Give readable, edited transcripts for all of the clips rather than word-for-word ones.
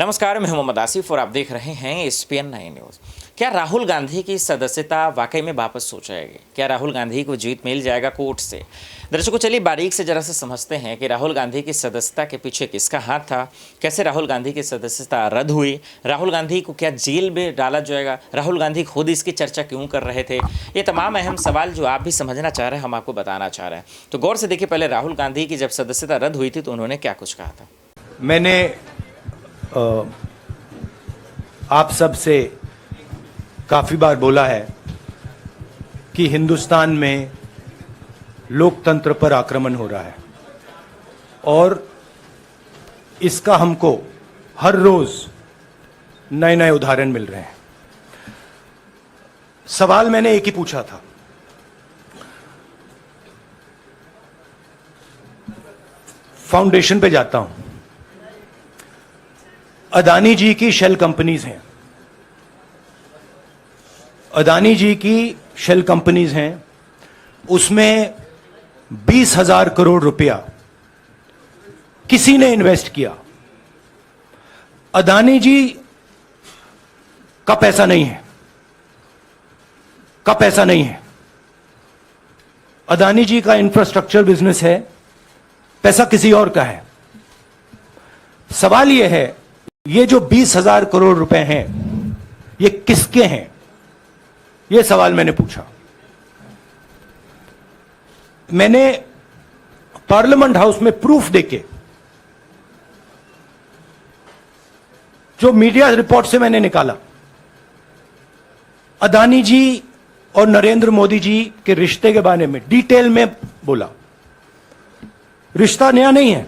नमस्कार, मैं मोहम्मद आसिफ और आप देख रहे हैं SPN 9 न्यूज़। क्या राहुल गांधी की सदस्यता वाकई में वापस हो जाएगी? क्या राहुल गांधी को जीत मिल जाएगा कोर्ट से? दर्शकों, चलिए बारीक से जरा से समझते हैं कि राहुल गांधी की सदस्यता के पीछे किसका हाथ था, कैसे राहुल गांधी की सदस्यता रद्द हुई, राहुल गांधी को क्या जेल में डाला जाएगा, राहुल गांधी खुद इसकी चर्चा क्यों कर रहे थे। ये तमाम अहम सवाल जो आप भी समझना चाह रहे हैं, हम आपको बताना चाह रहे हैं। तो गौर से देखिए, पहले राहुल गांधी की जब सदस्यता रद्द हुई थी तो उन्होंने क्या कुछ कहा था। मैंने आप सब से काफ़ी बार बोला है कि हिंदुस्तान में लोकतंत्र पर आक्रमण हो रहा है और इसका हमको हर रोज नए नए उदाहरण मिल रहे हैं। सवाल मैंने एक ही पूछा था, फाउंडेशन पे जाता हूं, अदानी जी की शेल कंपनीज हैं, अदानी जी की शेल कंपनीज हैं, उसमें 20,000 करोड़ रुपया किसी ने इन्वेस्ट किया। अदानी जी का पैसा नहीं है, अदानी जी का इंफ्रास्ट्रक्चर बिजनेस है, पैसा किसी और का है। सवाल यह है, ये जो 20,000 करोड़ रुपए हैं ये किसके हैं? ये सवाल मैंने पूछा। मैंने पार्लियामेंट हाउस में प्रूफ देके, जो मीडिया रिपोर्ट से मैंने निकाला, अदानी जी और नरेंद्र मोदी जी के रिश्ते के बारे में डिटेल में बोला। रिश्ता नया नहीं है,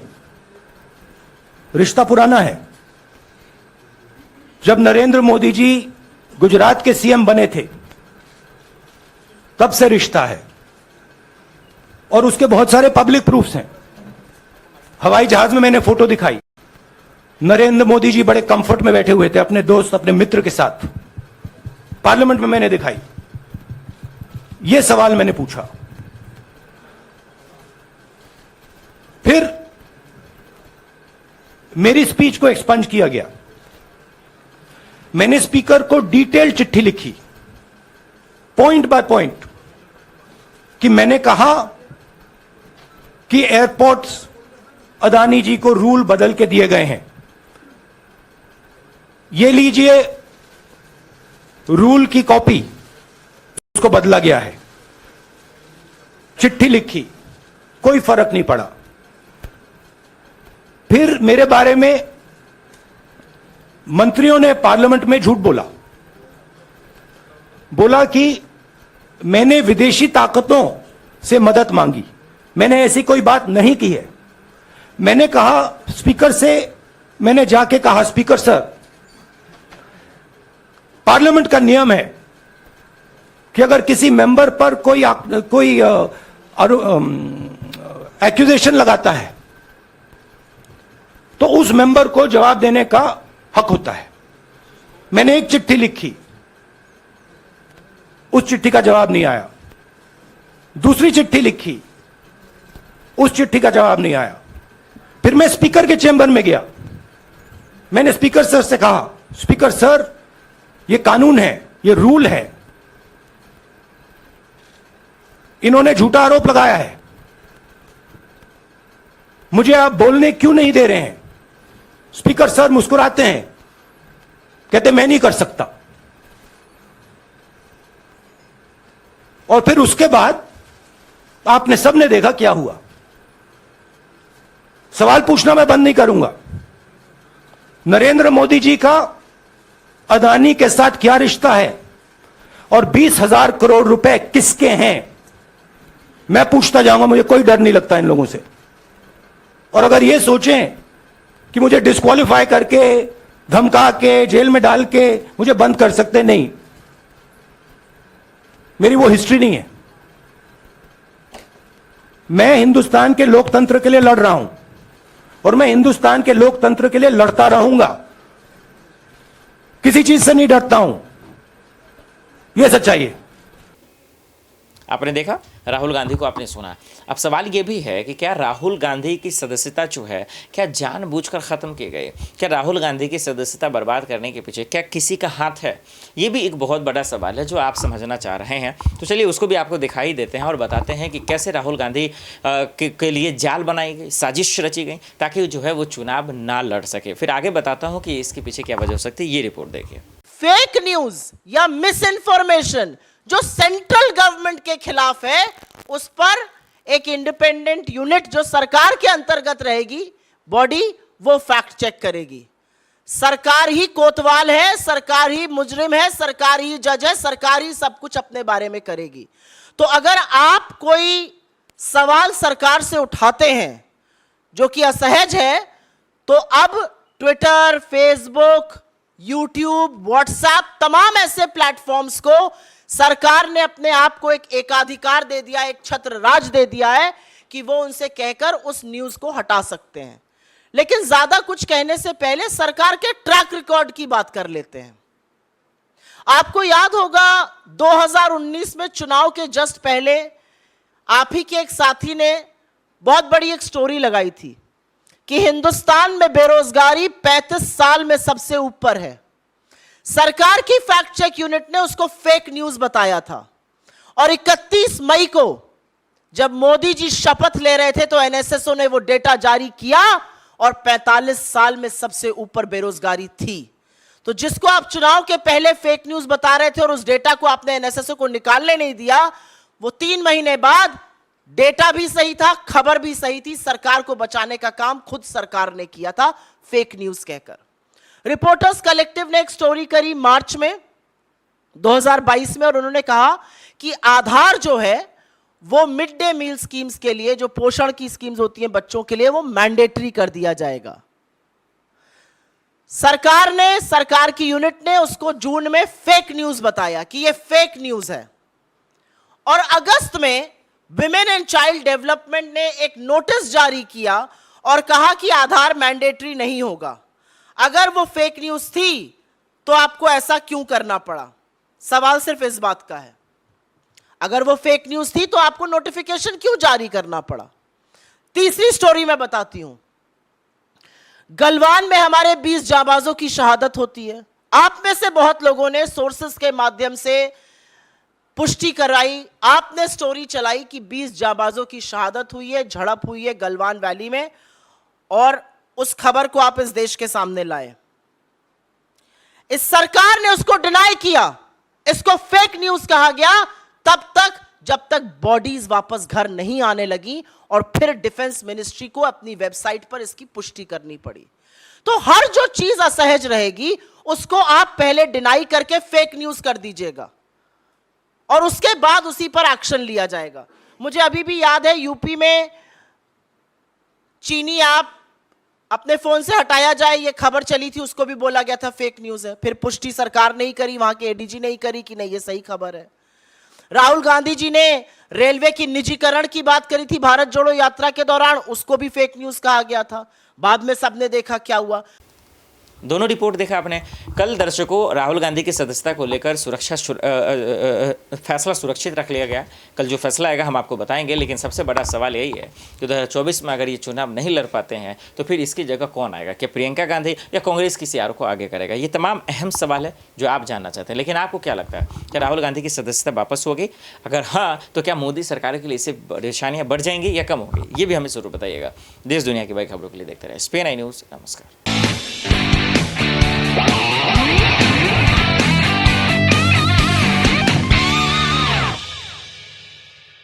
रिश्ता पुराना है। जब नरेंद्र मोदी जी गुजरात के सीएम बने थे तब से रिश्ता है और उसके बहुत सारे पब्लिक प्रूफ्स हैं। हवाई जहाज में मैंने फोटो दिखाई, नरेंद्र मोदी जी बड़े कंफर्ट में बैठे हुए थे अपने दोस्त, अपने मित्र के साथ। पार्लियामेंट में मैंने दिखाई। यह सवाल मैंने पूछा। फिर मेरी स्पीच को एक्सपंज किया गया। मैंने स्पीकर को डिटेल चिट्ठी लिखी, पॉइंट बाय पॉइंट, कि मैंने कहा कि एयरपोर्ट्स अदानी जी को रूल बदल के दिए गए हैं। ये लीजिए रूल की कॉपी, उसको बदला गया है। चिट्ठी लिखी, कोई फर्क नहीं पड़ा। फिर मेरे बारे में मंत्रियों ने पार्लियामेंट में झूठ बोला कि मैंने विदेशी ताकतों से मदद मांगी। मैंने ऐसी कोई बात नहीं की है। मैंने कहा स्पीकर से, मैंने जाके कहा, स्पीकर सर, पार्लियामेंट का नियम है कि अगर किसी मेंबर पर कोई एक्यूजेशन लगाता है तो उस मेंबर को जवाब देने का हक होता है। मैंने एक चिट्ठी लिखी, उस चिट्ठी का जवाब नहीं आया। दूसरी चिट्ठी लिखी, उस चिट्ठी का जवाब नहीं आया। फिर मैं स्पीकर के चेंबर में गया। मैंने स्पीकर सर से कहा, स्पीकर सर, यह कानून है, यह रूल है, इन्होंने झूठा आरोप लगाया है, मुझे आप बोलने क्यों नहीं दे रहे हैं? स्पीकर सर मुस्कुराते हैं, कहते मैं नहीं कर सकता। और फिर उसके बाद आपने सबने देखा क्या हुआ। सवाल पूछना मैं बंद नहीं करूंगा। नरेंद्र मोदी जी का अदानी के साथ क्या रिश्ता है और 20,000 करोड़ रुपए किसके हैं, मैं पूछता जाऊंगा। मुझे कोई डर नहीं लगता इन लोगों से। और अगर ये सोचें कि मुझे डिस्क्वालीफाई करके, धमका के, जेल में डाल के मुझे बंद कर सकते, नहीं, मेरी वो हिस्ट्री नहीं है। मैं हिंदुस्तान के लोकतंत्र के लिए लड़ रहा हूं और मैं हिंदुस्तान के लोकतंत्र के लिए लड़ता रहूंगा। किसी चीज से नहीं डरता हूं, यह सच्चाई है। आपने देखा, राहुल गांधी को आपने सुना। अब सवाल ये भी है कि क्या राहुल गांधी की सदस्यता जो है क्या जानबूझकर ख़त्म की गई? क्या राहुल गांधी की सदस्यता बर्बाद करने के पीछे क्या किसी का हाथ है? ये भी एक बहुत बड़ा सवाल है जो आप समझना चाह रहे हैं। तो चलिए उसको भी आपको दिखाई देते हैं और बताते हैं कि कैसे राहुल गांधी के लिए जाल बनाई गई, साजिश रची गई ताकि जो है वो चुनाव ना लड़ सके। फिर आगे बताता हूँ कि इसके पीछे क्या वजह हो सकती है, ये रिपोर्ट देखिए। फेक न्यूज या मिस इन्फॉर्मेशन जो सेंट्रल गवर्नमेंट के खिलाफ है, उस पर एक इंडिपेंडेंट यूनिट जो सरकार के अंतर्गत रहेगी बॉडी, वो फैक्ट चेक करेगी। सरकार ही कोतवाल है, सरकार ही मुजरिम है, सरकार ही जज है, सरकार ही सब कुछ अपने बारे में करेगी। तो अगर आप कोई सवाल सरकार से उठाते हैं जो कि असहज है, तो अब ट्विटर, फेसबुक, यूट्यूब, व्हाट्सएप, तमाम ऐसे प्लेटफॉर्म्स को सरकार ने अपने आप को एक एकाधिकार दे दिया, एक छत्र राज दे दिया है कि वो उनसे कहकर उस न्यूज को हटा सकते हैं। लेकिन ज्यादा कुछ कहने से पहले सरकार के ट्रैक रिकॉर्ड की बात कर लेते हैं। आपको याद होगा 2019 में चुनाव के जस्ट पहले आप ही के एक साथी ने बहुत बड़ी एक स्टोरी लगाई थी कि हिंदुस्तान में बेरोजगारी 35 साल में सबसे ऊपर है। सरकार की फैक्ट चेक यूनिट ने उसको फेक न्यूज बताया था। और 31 मई को जब मोदी जी शपथ ले रहे थे तो एनएसएसओ ने वो डेटा जारी किया और 45 साल में सबसे ऊपर बेरोजगारी थी। तो जिसको आप चुनाव के पहले फेक न्यूज बता रहे थे और उस डेटा को आपने एनएसएसओ को निकालने नहीं दिया, वो 3 महीने बाद डेटा भी सही था, खबर भी सही थी, सरकार को बचाने का काम खुद सरकार ने किया था फेक न्यूज कहकर। रिपोर्टर्स कलेक्टिव ने एक स्टोरी करी मार्च में 2022 में और उन्होंने कहा कि आधार जो है वो मिड डे मील स्कीम्स के लिए, जो पोषण की स्कीम्स होती हैं बच्चों के लिए, वो मैंडेटरी कर दिया जाएगा। सरकार की यूनिट ने उसको जून में फेक न्यूज बताया कि ये फेक न्यूज है। और अगस्त में विमेन एंड चाइल्ड डेवलपमेंट ने एक नोटिस जारी किया और कहा कि आधार मैंडेटरी नहीं होगा। अगर वो फेक न्यूज थी तो आपको ऐसा क्यों करना पड़ा? सवाल सिर्फ इस बात का है, अगर वो फेक न्यूज थी तो आपको नोटिफिकेशन क्यों जारी करना पड़ा? तीसरी स्टोरी मैं बताती हूं। गलवान में हमारे 20 जाबाजों की शहादत होती है। आप में से बहुत लोगों ने सोर्सेस के माध्यम से पुष्टि कराई, आपने स्टोरी चलाई कि 20 जाबाजों की शहादत हुई है, झड़प हुई है गलवान वैली में, और उस खबर को आप इस देश के सामने लाए। इस सरकार ने उसको डिनाई किया, इसको फेक न्यूज कहा गया तब तक जब तक बॉडीज वापस घर नहीं आने लगी और फिर डिफेंस मिनिस्ट्री को अपनी वेबसाइट पर इसकी पुष्टि करनी पड़ी। तो हर जो चीज असहज रहेगी उसको आप पहले डिनाई करके फेक न्यूज कर दीजिएगा और उसके बाद उसी पर एक्शन लिया जाएगा। मुझे अभी भी याद है यूपी में चीनी ऐप अपने फोन से हटाया जाए, ये खबर चली थी, उसको भी बोला गया था फेक न्यूज है। फिर पुष्टि सरकार नहीं करी, वहां के एडीजी नहीं करी कि नहीं ये सही खबर है। राहुल गांधी जी ने रेलवे की निजीकरण की बात करी थी भारत जोड़ो यात्रा के दौरान, उसको भी फेक न्यूज कहा गया था। बाद में सबने देखा क्या हुआ। दोनों रिपोर्ट देखा आपने। कल दर्शकों राहुल गांधी की सदस्यता को लेकर फैसला सुरक्षित रख लिया गया। कल जो फैसला आएगा हम आपको बताएंगे, लेकिन सबसे बड़ा सवाल यही है कि 2024 में अगर ये चुनाव नहीं लड़ पाते हैं तो फिर इसकी जगह कौन आएगा? क्या प्रियंका गांधी या कांग्रेस किसी और को आगे करेगा? ये तमाम अहम सवाल है जो आप जानना चाहते हैं। लेकिन आपको क्या लगता है, क्या राहुल गांधी की सदस्यता वापस होगी? अगर हाँ तो क्या मोदी सरकार के लिए इससे परेशानियाँ बढ़ जाएंगी या कम होगी? ये भी हमें जरूर बताइएगा। देश दुनिया की बड़ी खबरों के लिए देखते रहे SPN न्यूज़। नमस्कार।